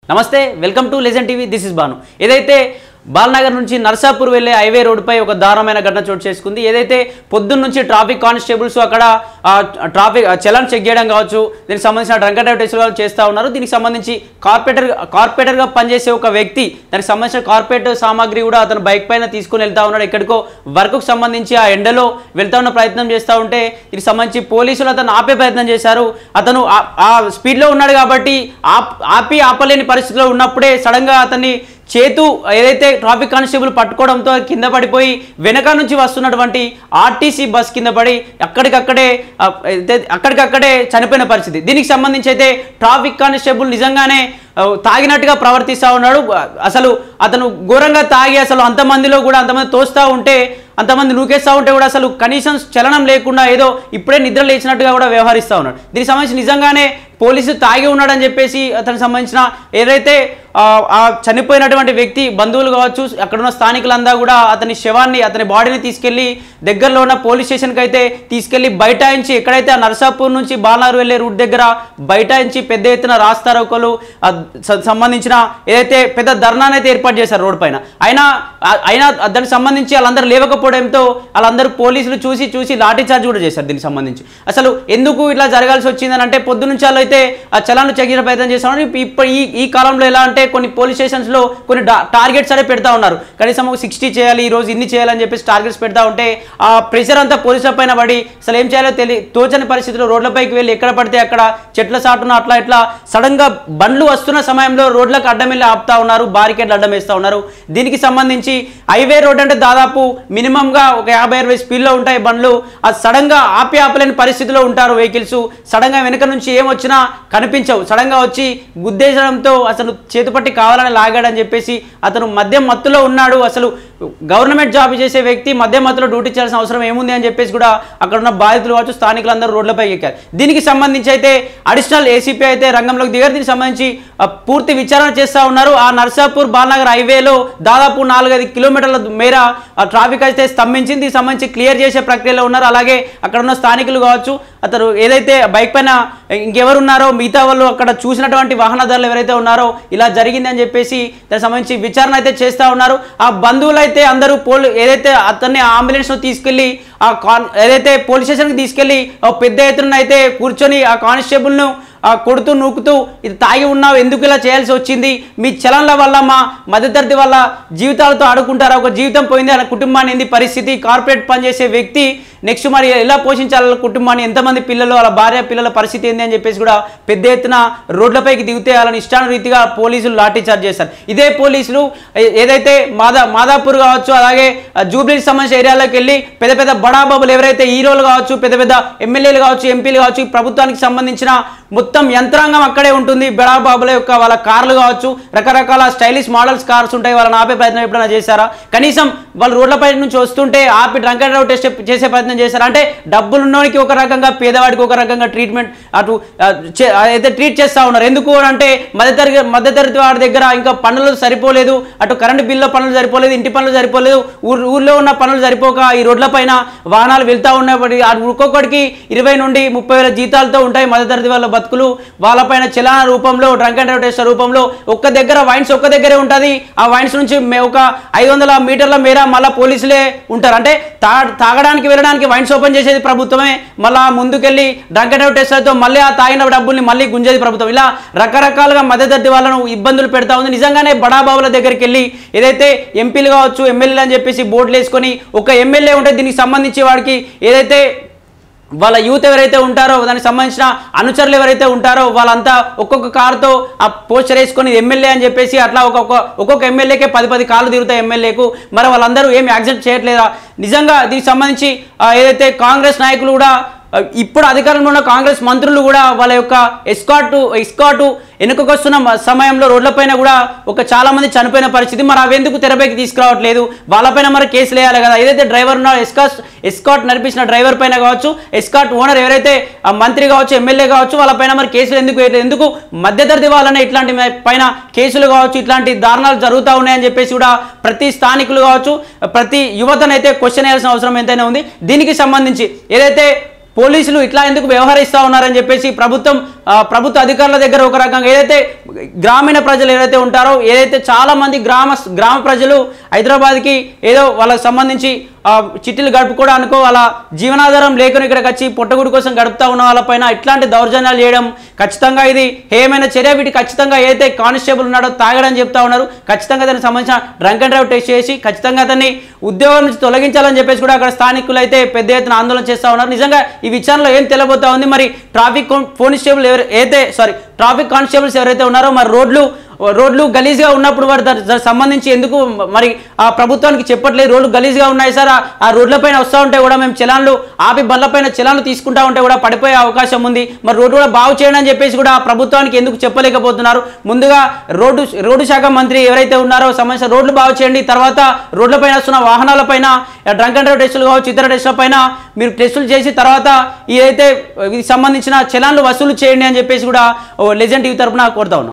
నమస్తే welcome to legend TV this is Banu ఏదైతే బాలనగర్ నుంచి నర్సాపూర్ వెళ్ళే హైవే రోడ్డుపై ఒక దారుణమైన ఘటన చోటు చేసుకుంది ఏదైతే పొద్దున్న నుంచి ట్రాఫిక్ కానిస్టేబుల్స్ అక్కడ ట్రాఫిక్ చలాన్ చెక్ చేయడం కావచ్చు దీనికి సంబంధించిన డ్రంక్ అండ్ డ్రైవ్ టెస్టులు చేస్తూ ఉన్నారు దీనికి సంబంధించి కార్పొరేటర్గా పనిచేసే ఒక వ్యక్తి దానికి సంబంధించిన కార్పొరేట్ సామాగ్రి కూడా అతను బైక్ పైన తీసుకుని వెళ్తా ఉన్నాడు ఎక్కడికో వర్క్కు సంబంధించి ఆ ఎండలో వెళ్తా ఉన్న ప్రయత్నం చేస్తూ ఉంటే దీనికి సంబంధించి పోలీసులు అతను ఆపే ప్రయత్నం చేశారు అతను ఆ స్పీడ్లో ఉన్నాడు కాబట్టి ఆపలేని పరిస్థితిలో ఉన్నప్పుడే సడన్గా అతన్ని చేతు ఏదైతే ట్రాఫిక్ కానిస్టేబుల్ పట్టుకోవడంతో కింద పడిపోయి వెనక నుంచి వస్తున్నటువంటి ఆర్టీసీ బస్ కింద పడి అక్కడికక్కడే చనిపోయిన పరిస్థితి దీనికి సంబంధించి అయితే ట్రాఫిక్ కానిస్టేబుల్ నిజంగానే తాగినట్టుగా ప్రవర్తిస్తూ ఉన్నాడు అసలు అతను ఘోరంగా తాగి అసలు అంతమందిలో కూడా అంతమంది తోస్తూ ఉంటే అంతమంది నూకేస్తూ ఉంటే కూడా అసలు కనీసం చలనం లేకుండా ఏదో ఇప్పుడే నిద్ర లేచినట్టుగా కూడా వ్యవహరిస్తూ ఉన్నాడు దీనికి సంబంధించి నిజంగానే పోలీసు తాగి ఉన్నాడని చెప్పేసి అతనికి సంబంధించిన ఏదైతే ఆ చనిపోయినటువంటి వ్యక్తి బంధువులు కావచ్చు అక్కడున్న స్థానికులంతా కూడా అతని శవాన్ని అతని బాడీని తీసుకెళ్లి దగ్గరలో ఉన్న పోలీస్ స్టేషన్కి అయితే తీసుకెళ్లి బైఠాయించి ఎక్కడైతే ఆ నర్సాపూర్ నుంచి బాలనగర్ వెళ్ళే రూట్ దగ్గర బైఠాయించి పెద్ద ఎత్తున రాస్తారోకలు సంబంధించిన ఏదైతే పెద్ద ధర్నాన్ని అయితే ఏర్పాటు చేశారు రోడ్ పైన అయినా దానికి సంబంధించి వాళ్ళందరూ లేవకపోవడంతో వాళ్ళందరూ పోలీసులు చూసి లాఠీ చార్జ్ కూడా చేశారు దీనికి సంబంధించి అసలు ఎందుకు ఇట్లా జరగాల్సి వచ్చిందని అంటే పొద్దు నుంచి వాళ్ళు అయితే ఆ చలాన్ని చెక్ చేసే ప్రయత్నం చేస్తున్నారు ఇప్పుడు ఈ కాలంలో ఎలా అంటే కొన్ని పోలీస్ స్టేషన్స్లో కొన్ని టార్గెట్స్ అనేవి పెడతా ఉన్నారు కనీసం ఒక 60 చేయాలి ఈ రోజు ఇన్ని చేయాలని చెప్పేసి టార్గెట్స్ పెడతా ఉంటే ఆ ప్రెషర్ అంతా పోలీసుల పైన పడి అసలు ఏం చేయాలో తోచని పరిస్థితిలో రోడ్లపైకి వెళ్ళి ఎక్కడ పడితే అక్కడ చెట్ల సాటున అట్లా ఇట్లా సడన్ గా బండ్లు వస్తున్న సమయంలో రోడ్లకు అడ్డం వెళ్ళి ఆపుతా ఉన్నారు బారికేడ్లు అడ్డం వేస్తూ ఉన్నారు దీనికి సంబంధించి హైవే రోడ్ అంటే దాదాపు మినిమం గా ఒక 50-60 స్పీడ్లో ఉంటాయి బండ్లు అది సడన్ గా ఆపలేని పరిస్థితిలో ఉంటారు వెహికల్స్ సడన్ గా వెనక నుంచి ఏమొచ్చినా కనిపించవు సడన్ గా వచ్చి గుద్దేయడంతో అసలు చేతుపట్టి కావాలని లాగాడని చెప్పేసి అతను మద్యం మత్తులో ఉన్నాడు అసలు గవర్నమెంట్ జాబ్ చేసే వ్యక్తి మద్యం మత్తులో డ్యూటీ చేయాల్సిన అవసరం ఏముంది అని చెప్పేసి కూడా అక్కడ ఉన్న బాధితులు కావచ్చు స్థానికులందరూ రోడ్లపై ఎక్కారు దీనికి సంబంధించి అయితే అడిషనల్ ఏసీపీ అయితే రంగంలోకి దిగారు దీనికి సంబంధించి పూర్తి విచారణ చేస్తూ ఉన్నారు ఆ నర్సాపూర్ బాలనగర్ హైవేలో దాదాపు 4-5 కిలోమీటర్ల మేర ట్రాఫిక్ అయితే స్తంభించింది దీనికి సంబంధించి క్లియర్ చేసే ప్రక్రియలో ఉన్నారు అలాగే అక్కడ ఉన్న స్థానికులు కావచ్చు అతను ఏదైతే బైక్ పైన ఇంకెవరున్నారో మిగతా వాళ్ళు అక్కడ చూసినటువంటి వాహనదారులు ఎవరైతే ఉన్నారో ఇలా జరిగింది అని చెప్పేసి దానికి సంబంధించి విచారణ అయితే చేస్తూ ఉన్నారు ఆ బంధువులు అయితే అందరూ ఏదైతే అతన్ని అంబులెన్స్ తీసుకెళ్లి ఏదైతే పోలీస్ స్టేషన్కి తీసుకెళ్లి పెద్ద ఎత్తున అయితే కూర్చొని ఆ కానిస్టేబుల్ను కొడుతూ నూకుతూ ఇది తాగి ఉన్నావు ఎందుకు ఇలా చేయాల్సి వచ్చింది మీ చలన్ల వల్ల మా మధ్యతరగతి వల్ల జీవితాలతో ఆడుకుంటారా ఒక జీవితం పోయింది అలా కుటుంబాన్ని ఏంది పరిస్థితి కార్పొరేట్ పనిచేసే వ్యక్తి నెక్స్ట్ మరి ఎలా పోషించాలి కుటుంబాన్ని ఎంతమంది పిల్లలు వాళ్ళ భార్య పిల్లల పరిస్థితి ఏంది అని చెప్పేసి కూడా పెద్ద ఎత్తున రోడ్లపైకి దిగితే వాళ్ళని ఇష్టానురీతిగా పోలీసులు లాఠీ చార్జ్ చేశారు ఇదే పోలీసులు ఏదైతే మాదాపూర్ కావచ్చు అలాగే జూబ్లీకి సంబంధించిన ఏరియాలోకి వెళ్ళి పెద్ద బడాబాబులు ఎవరైతే హీరోలు కావచ్చు పెద్ద ఎమ్మెల్యేలు కావచ్చు ఎంపీలు కావచ్చు ప్రభుత్వానికి సంబంధించిన మొత్తం యంత్రాంగం అక్కడే ఉంటుంది బడాబాబుల యొక్క వాళ్ళ కార్లు కావచ్చు రకరకాల స్టైలిష్ మోడల్స్ కార్స్ ఉంటాయి వాళ్ళని ఆపే ప్రయత్నం ఎప్పుడైనా చేశారా కనీసం వాళ్ళు రోడ్లపై నుంచి వస్తుంటే ఆపి డ్రంక్ అండ్ డ్రైవ్ టెస్ట్ చేసే ప్రయత్నం చేశారు అంటే డబ్బులు ఉన్నోనికి ఒక రకంగా పేదవాడికి ఒక రకంగా ట్రీట్మెంట్ అటు అయితే ట్రీట్ చేస్తూ ఉన్నారు ఎందుకు అంటే మధ్యతరగతి వాడి దగ్గర ఇంకా పనులు సరిపోలేదు అటు కరెంటు బిల్లు పనులు సరిపోలేదు ఇంటి పనులు సరిపోలేదు ఊర్లో ఉన్న పనులు సరిపోక ఈ రోడ్ల పైన వాహనాలు వెళ్తూ ఉన్నప్పటికీ ఒక్కొక్కడికి 20 నుండి 30 వేల జీతాలతో ఉంటాయి మధ్యతరగతి వాళ్ళ బతుకులు వాళ్ళపైన చలాన రూపంలో డ్రంక్ అండ్ డ్రైవ్ టెస్ట్ రూపంలో వైన్స్ ఒక్క దగ్గరే ఉంటుంది ఆ వైన్స్ నుంచి ఒక 500 మీటర్ల మేర మళ్ళీ పోలీసులే ఉంటారు అంటే తాగడానికి వెళ్ళడానికి వైన్స్ ఓపెన్ చేసేది ప్రభుత్వమే మళ్ళా ముందుకెళ్ళి డ్రంక్ అండ్ డ్రైవ్ టెస్ట్లతో మళ్ళీ ఆ తాగిన డబ్బుల్ని మళ్ళీ గుంజేది ప్రభుత్వం ఇలా రకరకాలుగా మధ్యతరగతి వాళ్ళను ఇబ్బందులు పెడతా ఉంది నిజంగానే బడాబాబుల దగ్గరికి వెళ్ళి ఏదైతే ఎంపీలు కావచ్చు ఎమ్మెల్యేలు అని చెప్పేసి బోర్డులు వేసుకొని ఒక ఎమ్మెల్యే ఉంటే దీనికి సంబంధించి వాడికి ఏదైతే వాళ్ళ యూత్ ఎవరైతే ఉంటారో దానికి సంబంధించిన అనుచరులు ఎవరైతే ఉంటారో వాళ్ళంతా ఒక్కొక్క కారుతో ఆ పోస్టర్ వేసుకొని ఎమ్మెల్యే అని చెప్పేసి అట్లా ఒక్కొక్క ఎమ్మెల్యేకే 10 కార్లు తిరుగుతాయి ఎమ్మెల్యేకు మరి వాళ్ళందరూ ఏమి యాక్సెప్ట్ చేయట్లేదా నిజంగా దీనికి సంబంధించి ఏదైతే కాంగ్రెస్ నాయకులు కూడా ఇప్పుడు అధికారంలో ఉన్న కాంగ్రెస్ మంత్రులు కూడా వాళ్ళ యొక్క ఎస్కాటు వెనుకకొస్తున్న సమయంలో రోడ్లపైన కూడా చాలా మంది చనిపోయిన పరిస్థితి మరి అవెందుకు తెరపైకి తీసుకురావట్లేదు వాళ్ళపైన మరి కేసులు వేయాలి కదా ఏదైతే డ్రైవర్ ఉన్నారో ఎస్కాట్ నడిపించిన డ్రైవర్ పైన కావచ్చు ఎస్కాట్ ఓనర్ ఎవరైతే మంత్రి కావచ్చు ఎమ్మెల్యే కావచ్చు వాళ్ళపైన మరి కేసులు ఎందుకు మధ్యతరగతి వాళ్ళనే ఇట్లాంటి పైన కేసులు కావచ్చు ఇట్లాంటి దారుణాలు జరుగుతూ ఉన్నాయని చెప్పేసి కూడా ప్రతి స్థానికులు కావచ్చు ప్రతి యువతనైతే క్వశ్చన్ వేయాల్సిన అవసరం ఎంతైనా ఉంది దీనికి సంబంధించి ఏదైతే పోలీసులు ఇట్లా ఎందుకు వ్యవహరిస్తూ ఉన్నారని చెప్పేసి ప్రభుత్వం ప్రభుత్వ అధికారుల దగ్గర ఒక రకంగా ఏదైతే గ్రామీణ ప్రజలు ఏదైతే ఉంటారో ఏదైతే చాలా మంది గ్రామ ప్రజలు హైదరాబాద్కి ఏదో వాళ్ళకి సంబంధించి చిట్టీలు గడుపుకోవడానికో వాళ్ళ జీవనాధారం లేకుండా ఇక్కడికి వచ్చి పొట్టగుడి కోసం గడుపుతా ఉన్న వాళ్ళపైన ఇట్లాంటి దౌర్జన్యాలు చేయడం ఖచ్చితంగా ఇది ఏమైనా చర్య. వీటి ఖచ్చితంగా ఏదైతే కానిస్టేబుల్ ఉన్నాడో తాగడని చెప్తా ఉన్నారు. ఖచ్చితంగా దానికి సంబంధించిన డ్రంక్ అండ్ డ్రైవ్ టెస్ట్ చేసి ఖచ్చితంగా అతన్ని ఉద్యోగం నుంచి తొలగించాలని చెప్పేసి కూడా అక్కడ స్థానికులు అయితే పెద్ద ఎత్తున ఆందోళన చేస్తూ ఉన్నారు. నిజంగా ఈ విచారణలో ఏం తెలియబోతా ఉంది, మరి ట్రాఫిక్ కానిస్టేబుల్స్ ఎవరైతే ఉన్నారో మరి రోడ్లు గలీజ్గా ఉన్నప్పుడు వారు దానికి సంబంధించి ఎందుకు మరి ఆ ప్రభుత్వానికి చెప్పట్లేదు, రోడ్లు గలీజ్గా ఉన్నాయి సార్, ఆ రోడ్లపైన వస్తూ ఉంటే కూడా మేము చలాన్లు ఆపి బండ్లపైన చలాన్లు తీసుకుంటా ఉంటే కూడా పడిపోయే అవకాశం ఉంది, మరి రోడ్డు కూడా బాగు చేయండి అని చెప్పేసి కూడా ప్రభుత్వానికి ఎందుకు చెప్పలేకపోతున్నారు. ముందుగా రోడ్డు శాఖ మంత్రి ఎవరైతే ఉన్నారో సంబంధించిన రోడ్లు బాగు చేయండి, తర్వాత రోడ్లపైన వస్తున్న వాహనాలపైన డ్రంక్ అండ్ డ్రైవ్ టెస్టులు కావచ్చు ఇతర టెస్టుల పైన మీరు టెస్టులు చేసి తర్వాత ఏదైతే సంబంధించిన చలాన్లు వసూలు చేయండి అని చెప్పేసి కూడా లెజెండ్ టీవీ తరఫున కోరుతా ఉన్నాం.